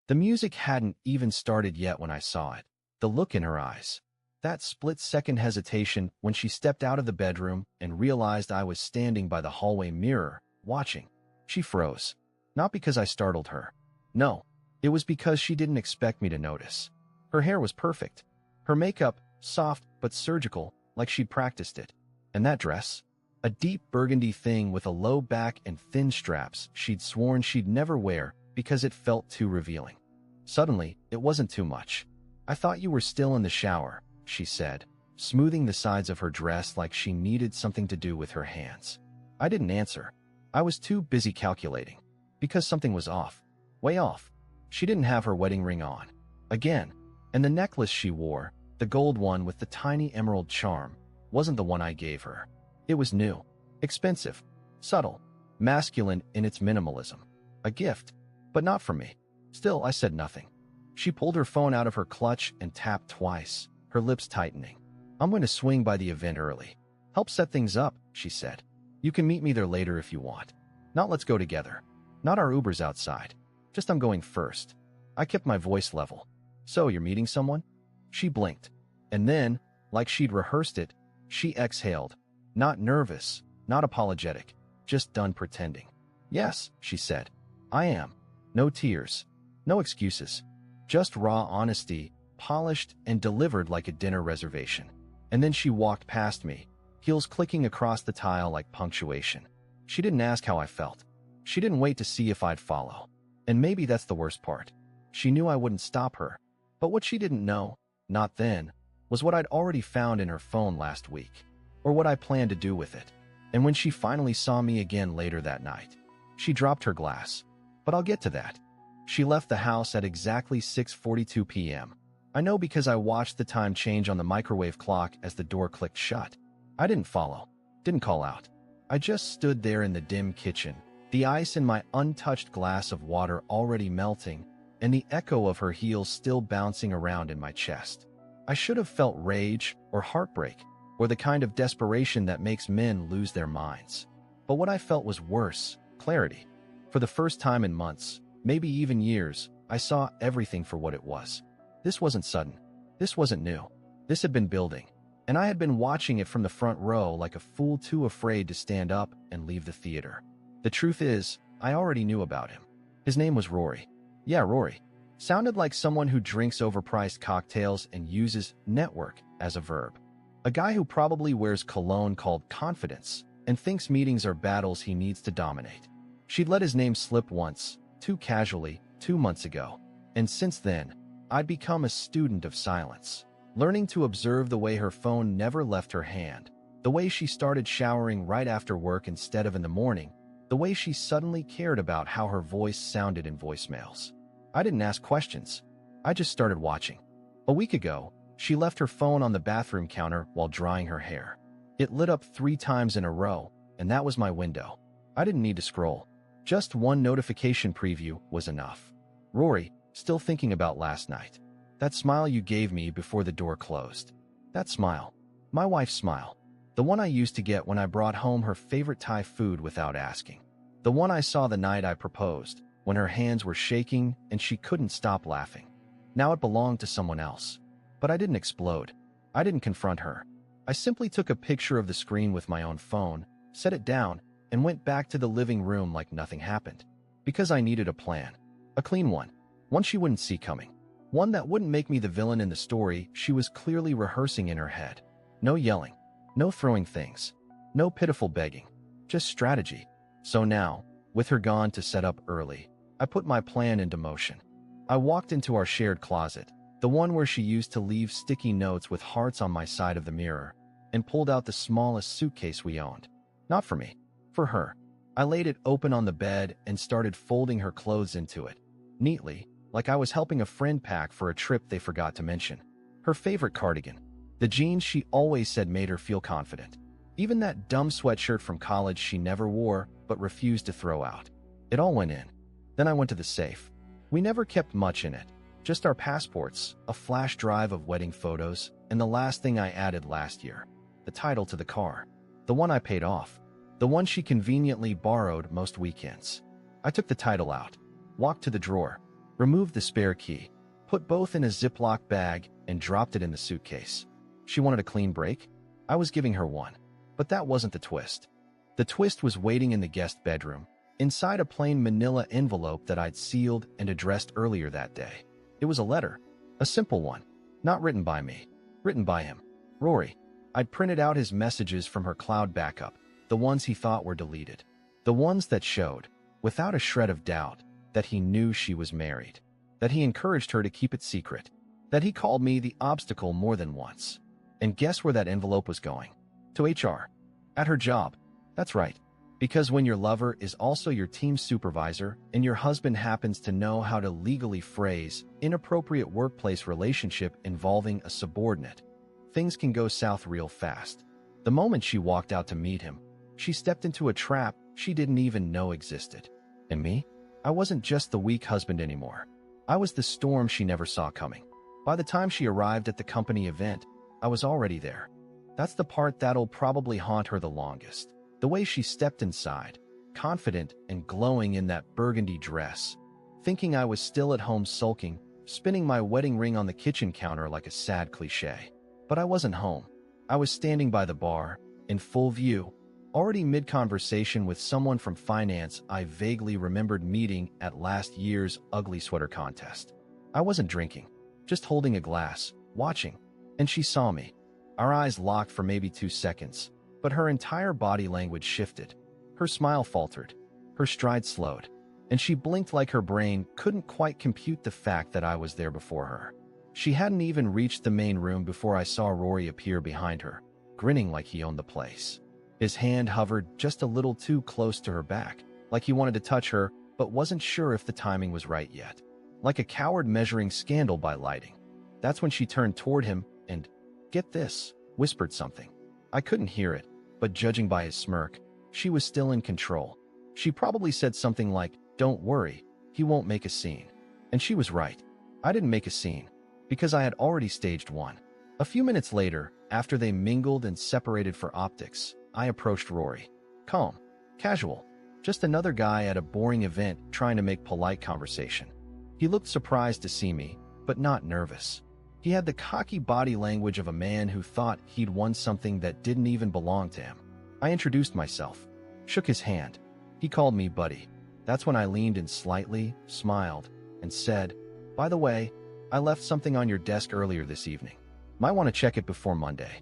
The music hadn't even started yet when I saw it. The look in her eyes. That split-second hesitation when she stepped out of the bedroom and realized I was standing by the hallway mirror, watching. She froze. Not because I startled her. No, it was because she didn't expect me to notice. Her hair was perfect. Her makeup, soft but surgical, like she'd practiced it. And that dress? A deep burgundy thing with a low back and thin straps she'd sworn she'd never wear because it felt too revealing. Suddenly, it wasn't too much. "I thought you were still in the shower," she said, smoothing the sides of her dress like she needed something to do with her hands. I didn't answer. I was too busy calculating. Because something was off. Way off. She didn't have her wedding ring on. Again. And the necklace she wore, the gold one with the tiny emerald charm, wasn't the one I gave her. It was new. Expensive. Subtle. Masculine in its minimalism. A gift. But not for me. Still, I said nothing. She pulled her phone out of her clutch and tapped twice, her lips tightening. "I'm going to swing by the event early. Help set things up," she said. "You can meet me there later if you want. Not let's go together. Not our Uber's outside. Just I'm going first." I kept my voice level. "So, you're meeting someone?" She blinked. And then, like she'd rehearsed it, she exhaled. Not nervous, not apologetic, just done pretending. "Yes," she said. "I am." No tears. No excuses. Just raw honesty, polished and delivered like a dinner reservation. And then she walked past me, heels clicking across the tile like punctuation. She didn't ask how I felt. She didn't wait to see if I'd follow. And maybe that's the worst part. She knew I wouldn't stop her. But what she didn't know, not then, was what I'd already found in her phone last week. Or what I planned to do with it. And when she finally saw me again later that night, she dropped her glass. But I'll get to that. She left the house at exactly 6:42 p.m. I know because I watched the time change on the microwave clock as the door clicked shut. I didn't follow. Didn't call out. I just stood there in the dim kitchen, the ice in my untouched glass of water already melting, and the echo of her heels still bouncing around in my chest. I should have felt rage or heartbreak, or the kind of desperation that makes men lose their minds. But what I felt was worse, clarity. For the first time in months, maybe even years, I saw everything for what it was. This wasn't sudden. This wasn't new. This had been building. And I had been watching it from the front row like a fool too afraid to stand up and leave the theater. The truth is, I already knew about him. His name was Rory. Yeah, Rory. Sounded like someone who drinks overpriced cocktails and uses network as a verb. A guy who probably wears cologne called confidence and thinks meetings are battles he needs to dominate. She'd let his name slip once, too casually, 2 months ago. And since then, I'd become a student of silence, learning to observe the way her phone never left her hand, the way she started showering right after work instead of in the morning, the way she suddenly cared about how her voice sounded in voicemails. I didn't ask questions. I just started watching. A week ago, she left her phone on the bathroom counter while drying her hair. It lit up 3 times in a row, and that was my window. I didn't need to scroll. Just one notification preview was enough. "Rory, still thinking about last night. That smile you gave me before the door closed. That smile. My wife's smile. The one I used to get when I brought home her favorite Thai food without asking. The one I saw the night I proposed, when her hands were shaking and she couldn't stop laughing. Now it belonged to someone else. But I didn't explode. I didn't confront her. I simply took a picture of the screen with my own phone, set it down, and went back to the living room like nothing happened. Because I needed a plan. A clean one. One she wouldn't see coming. One that wouldn't make me the villain in the story she was clearly rehearsing in her head. No yelling. No throwing things. No pitiful begging. Just strategy. So now, with her gone to set up early, I put my plan into motion. I walked into our shared closet, the one where she used to leave sticky notes with hearts on my side of the mirror, and pulled out the smallest suitcase we owned. Not for me. For her. I laid it open on the bed and started folding her clothes into it. Neatly, like I was helping a friend pack for a trip they forgot to mention. Her favorite cardigan. The jeans she always said made her feel confident. Even that dumb sweatshirt from college she never wore but refused to throw out. It all went in. Then I went to the safe. We never kept much in it. Just our passports, a flash drive of wedding photos, and the last thing I added last year. The title to the car. The one I paid off. The one she conveniently borrowed most weekends. I took the title out, walked to the drawer, removed the spare key, put both in a Ziploc bag, and dropped it in the suitcase. She wanted a clean break? I was giving her one. But that wasn't the twist. The twist was waiting in the guest bedroom, inside a plain manila envelope that I'd sealed and addressed earlier that day. It was a letter. A simple one. Not written by me. Written by him. Rory. I'd printed out his messages from her cloud backup, the ones he thought were deleted. The ones that showed, without a shred of doubt, that he knew she was married. That he encouraged her to keep it secret. That he called me the obstacle more than once. And guess where that envelope was going? To HR. At her job. That's right. Because when your lover is also your team supervisor and your husband happens to know how to legally phrase inappropriate workplace relationship involving a subordinate, things can go south real fast. The moment she walked out to meet him, she stepped into a trap she didn't even know existed. And me? I wasn't just the weak husband anymore. I was the storm she never saw coming. By the time she arrived at the company event, I was already there. That's the part that'll probably haunt her the longest. The way she stepped inside, confident and glowing in that burgundy dress, thinking I was still at home sulking, spinning my wedding ring on the kitchen counter like a sad cliche. But I wasn't home. I was standing by the bar, in full view, already mid-conversation with someone from finance I vaguely remembered meeting at last year's ugly sweater contest. I wasn't drinking, just holding a glass, watching, and she saw me. Our eyes locked for maybe 2 seconds, but her entire body language shifted. Her smile faltered, her stride slowed, and she blinked like her brain couldn't quite compute the fact that I was there before her. She hadn't even reached the main room before I saw Rory appear behind her, grinning like he owned the place. His hand hovered just a little too close to her back, like he wanted to touch her but wasn't sure if the timing was right yet. Like a coward measuring scandal by lighting. That's when she turned toward him and, get this, whispered something. I couldn't hear it, but judging by his smirk, she was still in control. She probably said something like, "Don't worry, he won't make a scene." And she was right. I didn't make a scene, because I had already staged one. A few minutes later, after they mingled and separated for optics, I approached Rory. Calm, casual, just another guy at a boring event trying to make polite conversation. He looked surprised to see me, but not nervous. He had the cocky body language of a man who thought he'd won something that didn't even belong to him. I introduced myself, shook his hand. He called me buddy. That's when I leaned in slightly, smiled, and said, "By the way, I left something on your desk earlier this evening. Might want to check it before Monday."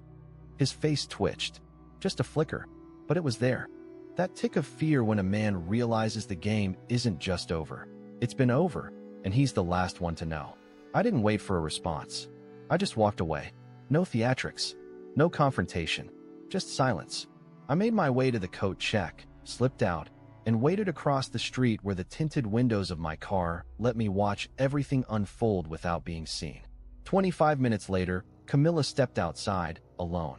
His face twitched. Just a flicker, but it was there. That tick of fear when a man realizes the game isn't just over. It's been over, and he's the last one to know. I didn't wait for a response. I just walked away. No theatrics, no confrontation, just silence. I made my way to the coat check, slipped out, and waited across the street where the tinted windows of my car let me watch everything unfold without being seen. 25 minutes later, Camilla stepped outside, alone.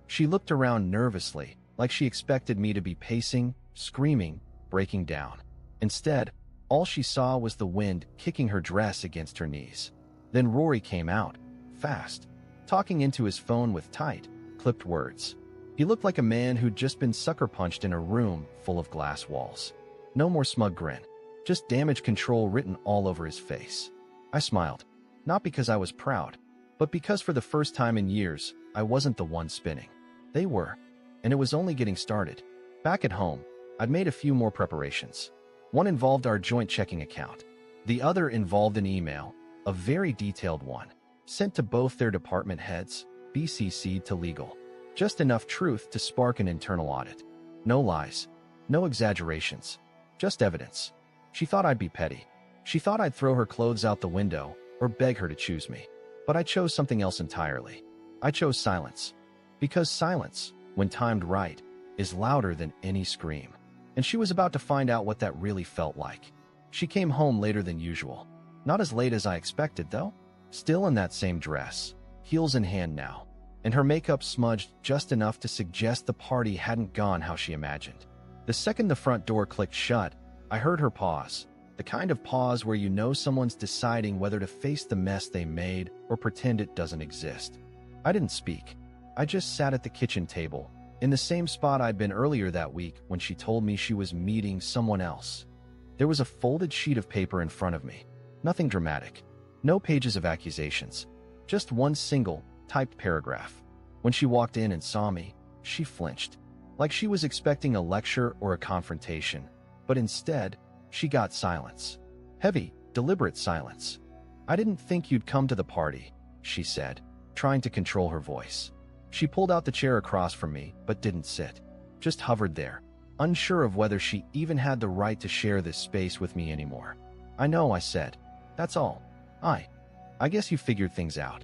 She looked around nervously, like she expected me to be pacing, screaming, breaking down. Instead, all she saw was the wind kicking her dress against her knees. Then Rory came out, fast, talking into his phone with tight, clipped words. He looked like a man who'd just been sucker punched in a room full of glass walls. No more smug grin, just damage control written all over his face. I smiled, not because I was proud, but because for the first time in years, I wasn't the one spinning. They were, and it was only getting started. Back at home, I'd made a few more preparations. One involved our joint checking account. The other involved an email, a very detailed one, sent to both their department heads, BCC'd to legal. Just enough truth to spark an internal audit. No lies, no exaggerations, just evidence. She thought I'd be petty. She thought I'd throw her clothes out the window or beg her to choose me. But I chose something else entirely. I chose silence. Because silence, when timed right, is louder than any scream. And she was about to find out what that really felt like. She came home later than usual. Not as late as I expected, though. Still in that same dress, heels in hand now, and her makeup smudged just enough to suggest the party hadn't gone how she imagined. The second the front door clicked shut, I heard her pause, the kind of pause where you know someone's deciding whether to face the mess they made or pretend it doesn't exist. I didn't speak. I just sat at the kitchen table, in the same spot I'd been earlier that week when she told me she was meeting someone else. There was a folded sheet of paper in front of me, Nothing dramatic. No pages of accusations. Just one single, typed paragraph. When she walked in and saw me, she flinched, like she was expecting a lecture or a confrontation. But instead, she got silence. Heavy, deliberate silence. "I didn't think you'd come to the party," she said, trying to control her voice. She pulled out the chair across from me, but didn't sit. Just hovered there, unsure of whether she even had the right to share this space with me anymore. "I know," I said. "That's all. I guess you figured things out."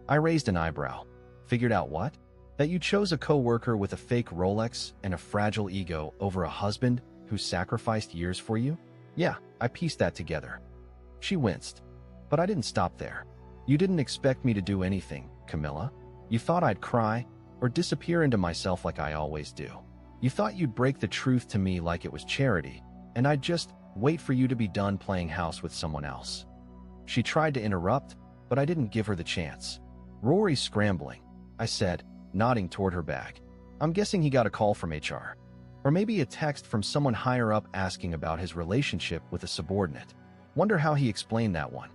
I raised an eyebrow. "Figured out what?" "That you chose a co-worker with a fake Rolex and a fragile ego over a husband who sacrificed years for you?" "Yeah, I pieced that together." She winced. "But I didn't stop there. You didn't expect me to do anything, Camilla. You thought I'd cry or disappear into myself like I always do. You thought you'd break the truth to me like it was charity, and I'd just wait for you to be done playing house with someone else." She tried to interrupt, but I didn't give her the chance. "Rory's scrambling," I said, nodding toward her bag. "I'm guessing he got a call from HR. Or maybe a text from someone higher up asking about his relationship with a subordinate. Wonder how he explained that one."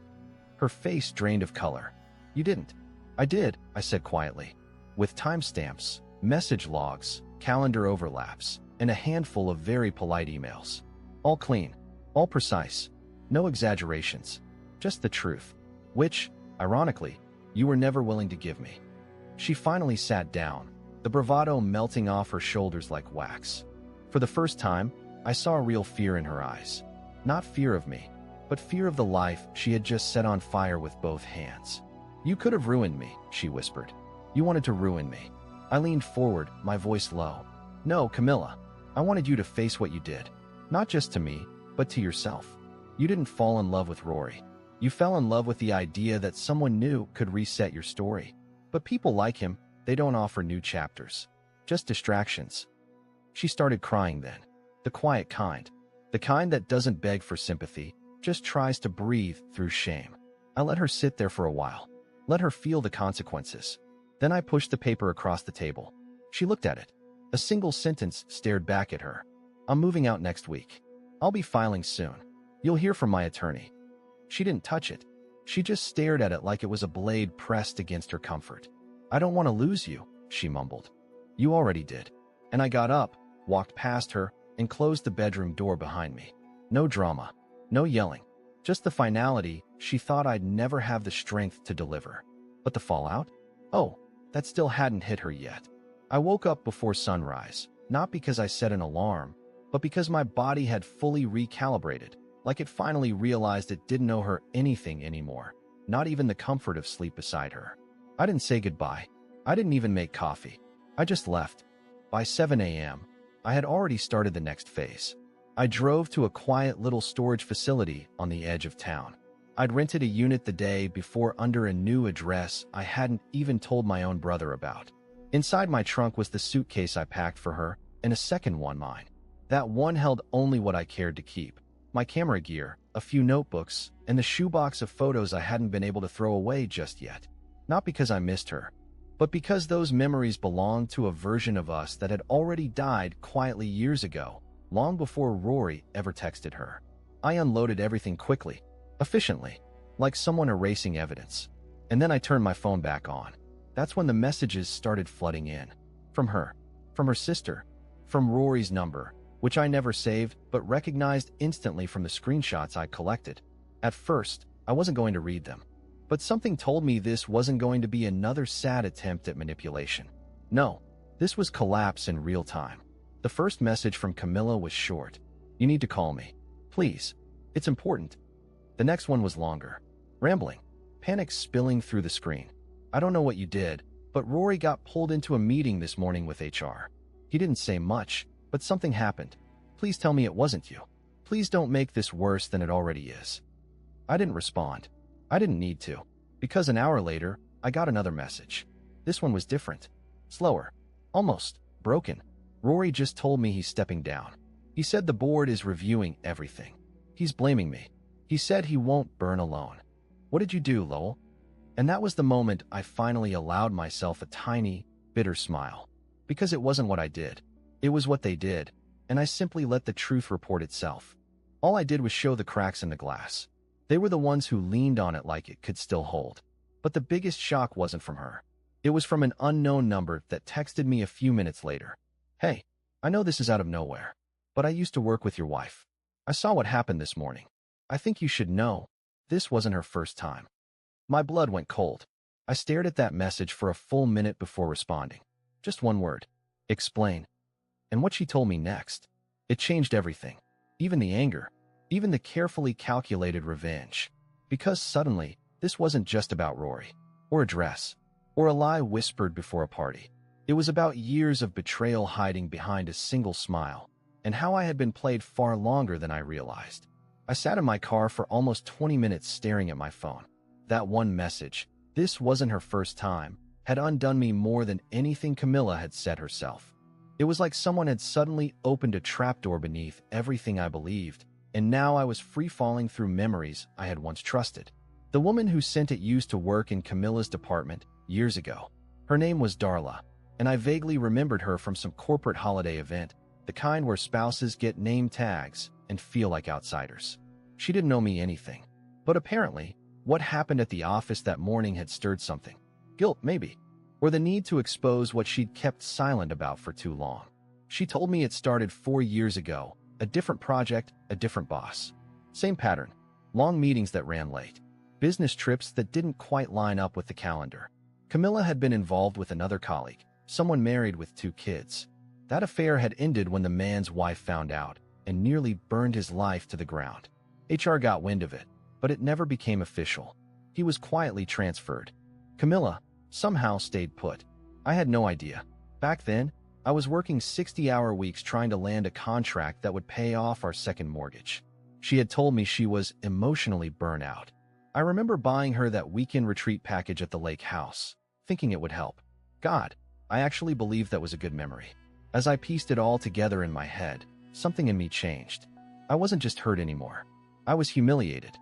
Her face drained of color. "You didn't." "I did," I said quietly. "With timestamps, message logs, calendar overlaps, and a handful of very polite emails. All clean, all precise, no exaggerations. Just the truth, which, ironically, you were never willing to give me." She finally sat down, the bravado melting off her shoulders like wax. For the first time, I saw real fear in her eyes. Not fear of me, but fear of the life she had just set on fire with both hands. "You could have ruined me," she whispered. "You wanted to ruin me." I leaned forward, my voice low. "No, Camilla, I wanted you to face what you did. Not just to me, but to yourself. You didn't fall in love with Rory. You fell in love with the idea that someone new could reset your story. But people like him, they don't offer new chapters. Just distractions." She started crying then. The quiet kind. The kind that doesn't beg for sympathy, just tries to breathe through shame. I let her sit there for a while. Let her feel the consequences. Then I pushed the paper across the table. She looked at it. A single sentence stared back at her. "I'm moving out next week. I'll be filing soon. You'll hear from my attorney." She didn't touch it. She just stared at it like it was a blade pressed against her comfort. "I don't want to lose you," she mumbled. "You already did." And I got up, walked past her, and closed the bedroom door behind me. No drama. No yelling. Just the finality she thought I'd never have the strength to deliver. But the fallout? Oh, that still hadn't hit her yet. I woke up before sunrise, not because I set an alarm, but because my body had fully recalibrated. Like it finally realized it didn't owe her anything anymore, not even the comfort of sleep beside her. I didn't say goodbye. I didn't even make coffee. I just left. By 7 a.m., I had already started the next phase. I drove to a quiet little storage facility on the edge of town. I'd rented a unit the day before under a new address I hadn't even told my own brother about. Inside my trunk was the suitcase I packed for her, and a second one mine. That one held only what I cared to keep. My camera gear, a few notebooks, and the shoebox of photos I hadn't been able to throw away just yet. Not because I missed her, but because those memories belonged to a version of us that had already died quietly years ago, long before Rory ever texted her. I unloaded everything quickly, efficiently, like someone erasing evidence. And then I turned my phone back on. That's when the messages started flooding in. From her sister, from Rory's number, which I never saved but recognized instantly from the screenshots I collected. At first, I wasn't going to read them. But something told me this wasn't going to be another sad attempt at manipulation. No, this was collapse in real time. The first message from Camilla was short. "You need to call me. Please. It's important." The next one was longer. Rambling. Panic spilling through the screen. "I don't know what you did, but Rory got pulled into a meeting this morning with HR. He didn't say much, but something happened. Please tell me it wasn't you. Please don't make this worse than it already is." I didn't respond. I didn't need to, because an hour later, I got another message. This one was different. Slower. Almost broken. "Rory just told me he's stepping down. He said the board is reviewing everything. He's blaming me. He said he won't burn alone. What did you do, Lowell?" And that was the moment I finally allowed myself a tiny, bitter smile. Because it wasn't what I did. It was what they did, and I simply let the truth report itself. All I did was show the cracks in the glass. They were the ones who leaned on it like it could still hold. But the biggest shock wasn't from her. It was from an unknown number that texted me a few minutes later. "Hey, I know this is out of nowhere, but I used to work with your wife. I saw what happened this morning. I think you should know, this wasn't her first time." My blood went cold. I stared at that message for a full minute before responding. Just one word. Explain. And what she told me next, it changed everything. Even the anger. Even the carefully calculated revenge. Because suddenly, this wasn't just about Rory. Or a dress. Or a lie whispered before a party. It was about years of betrayal hiding behind a single smile. And how I had been played far longer than I realized. I sat in my car for almost 20 minutes staring at my phone. That one message, this wasn't her first time, had undone me more than anything Camilla had said herself. It was like someone had suddenly opened a trapdoor beneath everything I believed, and now I was free-falling through memories I had once trusted. The woman who sent it used to work in Camilla's department years ago. Her name was Darla, and I vaguely remembered her from some corporate holiday event, the kind where spouses get name tags and feel like outsiders. She didn't know me anything, but apparently, what happened at the office that morning had stirred something. Guilt, maybe, or the need to expose what she'd kept silent about for too long. She told me it started 4 years ago, a different project, a different boss. Same pattern, long meetings that ran late, business trips that didn't quite line up with the calendar. Camilla had been involved with another colleague, someone married with 2 kids. That affair had ended when the man's wife found out and nearly burned his life to the ground. HR got wind of it, but it never became official. He was quietly transferred. Camilla somehow stayed put. I had no idea. Back then, I was working 60-hour weeks trying to land a contract that would pay off our second mortgage. She had told me she was emotionally burnt out. I remember buying her that weekend retreat package at the lake house, thinking it would help. God, I actually believed that was a good memory. As I pieced it all together in my head, something in me changed. I wasn't just hurt anymore. I was humiliated.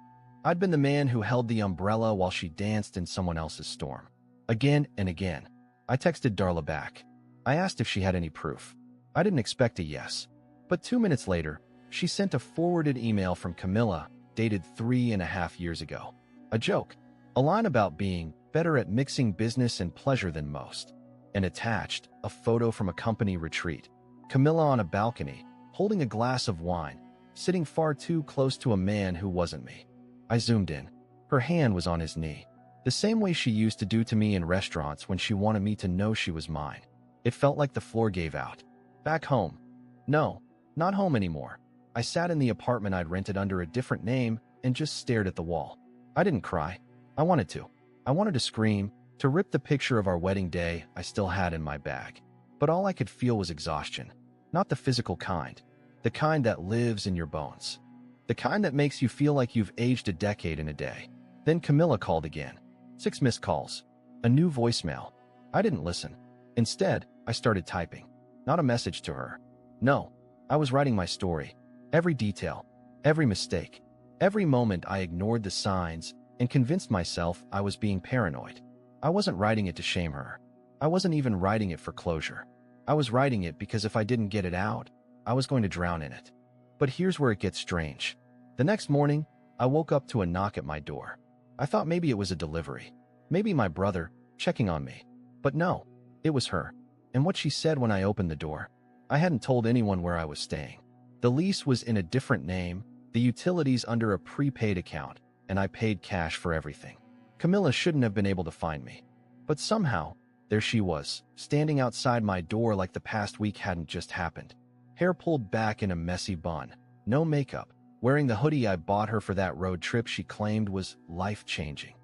I'd been the man who held the umbrella while she danced in someone else's storm. Again and again, I texted Darla back. I asked if she had any proof. I didn't expect a yes. But 2 minutes later, she sent a forwarded email from Camilla, dated 3.5 years ago. A joke. A line about being better at mixing business and pleasure than most. And attached, a photo from a company retreat. Camilla on a balcony, holding a glass of wine, sitting far too close to a man who wasn't me. I zoomed in. Her hand was on his knee. The same way she used to do to me in restaurants when she wanted me to know she was mine. It felt like the floor gave out. Back home. No, not home anymore. I sat in the apartment I'd rented under a different name and just stared at the wall. I didn't cry. I wanted to. I wanted to scream, to rip the picture of our wedding day I still had in my bag. But all I could feel was exhaustion. Not the physical kind. The kind that lives in your bones. The kind that makes you feel like you've aged a decade in a day. Then Camilla called again. 6 missed calls. A new voicemail. I didn't listen. Instead, I started typing. Not a message to her. No, I was writing my story. Every detail. Every mistake. Every moment I ignored the signs and convinced myself I was being paranoid. I wasn't writing it to shame her. I wasn't even writing it for closure. I was writing it because if I didn't get it out, I was going to drown in it. But here's where it gets strange. The next morning, I woke up to a knock at my door. I thought maybe it was a delivery. Maybe my brother, checking on me. But no, it was her. And what she said when I opened the door, I hadn't told anyone where I was staying. The lease was in a different name, the utilities under a prepaid account, and I paid cash for everything. Camilla shouldn't have been able to find me. But somehow, there she was, standing outside my door like the past week hadn't just happened. Hair pulled back in a messy bun, no makeup, wearing the hoodie I bought her for that road trip she claimed was life-changing.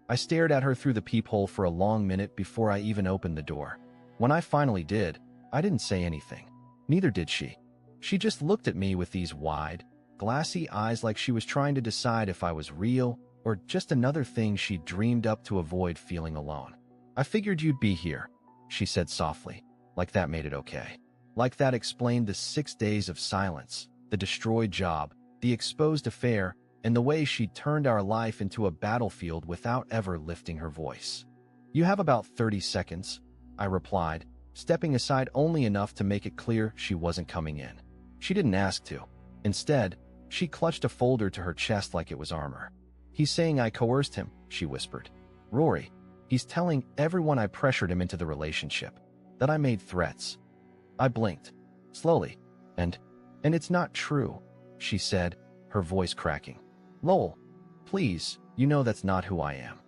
I stared at her through the peephole for a long minute before I even opened the door. When I finally did, I didn't say anything. Neither did she. She just looked at me with these wide, glassy eyes like she was trying to decide if I was real or just another thing she dreamed up to avoid feeling alone. "I figured you'd be here," she said softly, like that made it okay. Like that explained the 6 days of silence, the destroyed job, the exposed affair, and the way she turned our life into a battlefield without ever lifting her voice. "You have about 30 seconds, I replied, stepping aside only enough to make it clear she wasn't coming in. She didn't ask to. Instead, she clutched a folder to her chest like it was armor. He's saying I coerced him, she whispered. Rory, he's telling everyone I pressured him into the relationship, that I made threats. I blinked, slowly, and it's not true, she said, her voice cracking. Lowell, please, you know that's not who I am.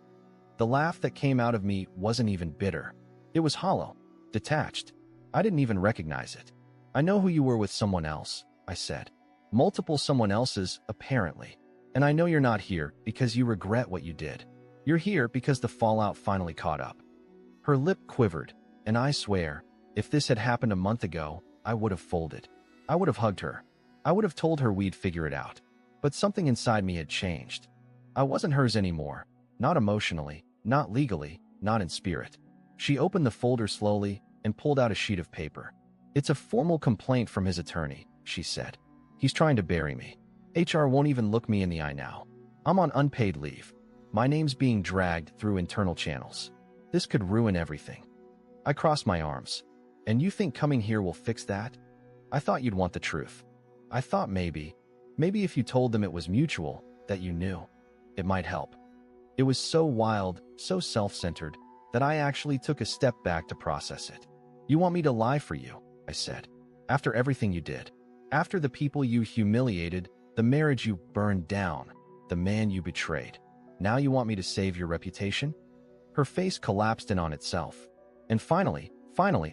The laugh that came out of me wasn't even bitter. It was hollow, detached. I didn't even recognize it. I know who you were with someone else, I said. Multiple someone else's, apparently. And I know you're not here because you regret what you did. You're here because the fallout finally caught up. Her lip quivered, and I swear, if this had happened a month ago, I would have folded. I would have hugged her. I would have told her we'd figure it out. But something inside me had changed. I wasn't hers anymore. Not emotionally, not legally, not in spirit. She opened the folder slowly and pulled out a sheet of paper. It's a formal complaint from his attorney, she said. He's trying to bury me. HR won't even look me in the eye now. I'm on unpaid leave. My name's being dragged through internal channels. This could ruin everything. I crossed my arms. And you think coming here will fix that? I thought you'd want the truth. I thought maybe if you told them it was mutual, that you knew, it might help. It was so wild, so self-centered, that I actually took a step back to process it. You want me to lie for you, I said. After everything you did. After the people you humiliated, the marriage you burned down, the man you betrayed. Now you want me to save your reputation? Her face collapsed in on itself. And finally,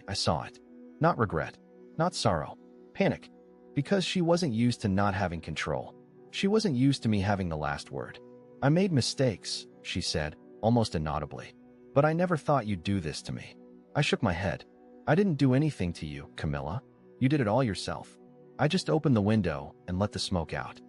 I saw it. Not regret, not sorrow, panic. Because she wasn't used to not having control. She wasn't used to me having the last word. I made mistakes, she said, almost inaudibly. But I never thought you'd do this to me. I shook my head. I didn't do anything to you, Camilla. You did it all yourself. I just opened the window and let the smoke out.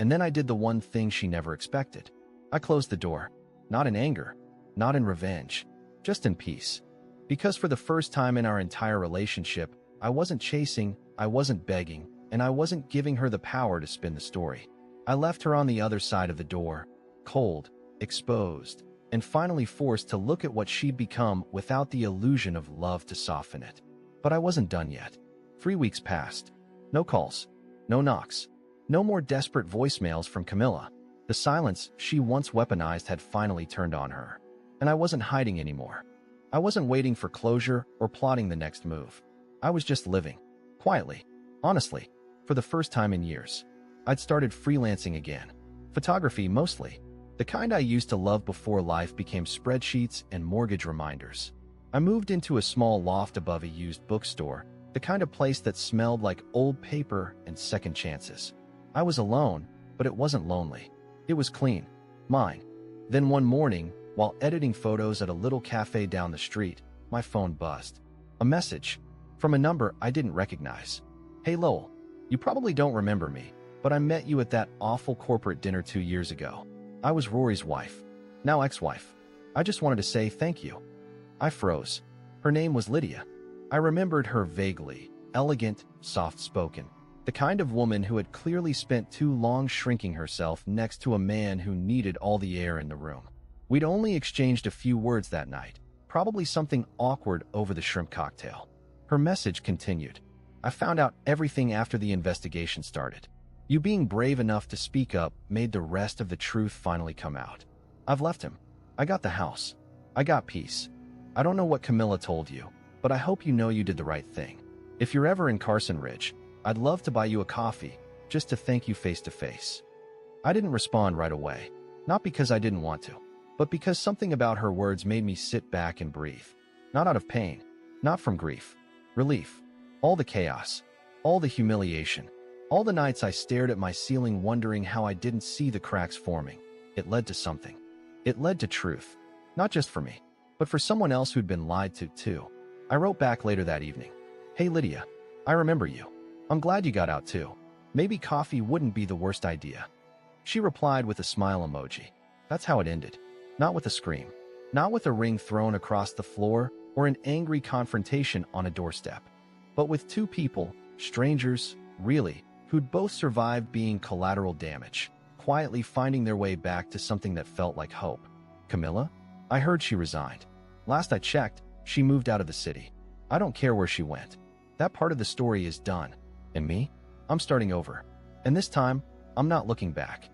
And then I did the one thing she never expected. I closed the door. Not in anger. Not in revenge. Just in peace. Because for the first time in our entire relationship, I wasn't chasing, I wasn't begging, and I wasn't giving her the power to spin the story. I left her on the other side of the door, cold, exposed, and finally forced to look at what she'd become without the illusion of love to soften it. But I wasn't done yet. 3 weeks passed. No calls. No knocks. No more desperate voicemails from Camilla. The silence she once weaponized had finally turned on her. And I wasn't hiding anymore. I wasn't waiting for closure or plotting the next move. I was just living. Quietly. Honestly. For the first time in years. I'd started freelancing again. Photography mostly. The kind I used to love before life became spreadsheets and mortgage reminders. I moved into a small loft above a used bookstore, the kind of place that smelled like old paper and second chances. I was alone, but it wasn't lonely. It was clean. Mine. Then one morning, while editing photos at a little cafe down the street, my phone buzzed. A message. From a number I didn't recognize. Hey Lowell, you probably don't remember me, but I met you at that awful corporate dinner 2 years ago. I was Rory's wife. Now ex-wife. I just wanted to say thank you. I froze. Her name was Lydia. I remembered her vaguely. Elegant, soft-spoken. The kind of woman who had clearly spent too long shrinking herself next to a man who needed all the air in the room. We'd only exchanged a few words that night, probably something awkward over the shrimp cocktail. Her message continued. I found out everything after the investigation started. You being brave enough to speak up made the rest of the truth finally come out. I've left him. I got the house. I got peace. I don't know what Camilla told you, but I hope you know you did the right thing. If you're ever in Carson Ridge, I'd love to buy you a coffee, just to thank you face to face. I didn't respond right away, not because I didn't want to, but because something about her words made me sit back and breathe. Not out of pain, not from grief. Relief. All the chaos. All the humiliation. All the nights I stared at my ceiling wondering how I didn't see the cracks forming. It led to something. It led to truth. Not just for me, but for someone else who'd been lied to too. I wrote back later that evening. Hey Lydia, I remember you. I'm glad you got out too. Maybe coffee wouldn't be the worst idea. She replied with a smile emoji. That's how it ended. Not with a scream. Not with a ring thrown across the floor or an angry confrontation on a doorstep. But with two people, strangers, really, who'd both survived being collateral damage, quietly finding their way back to something that felt like hope. Camilla? I heard she resigned. Last I checked, she moved out of the city. I don't care where she went. That part of the story is done. And me? I'm starting over. And this time, I'm not looking back.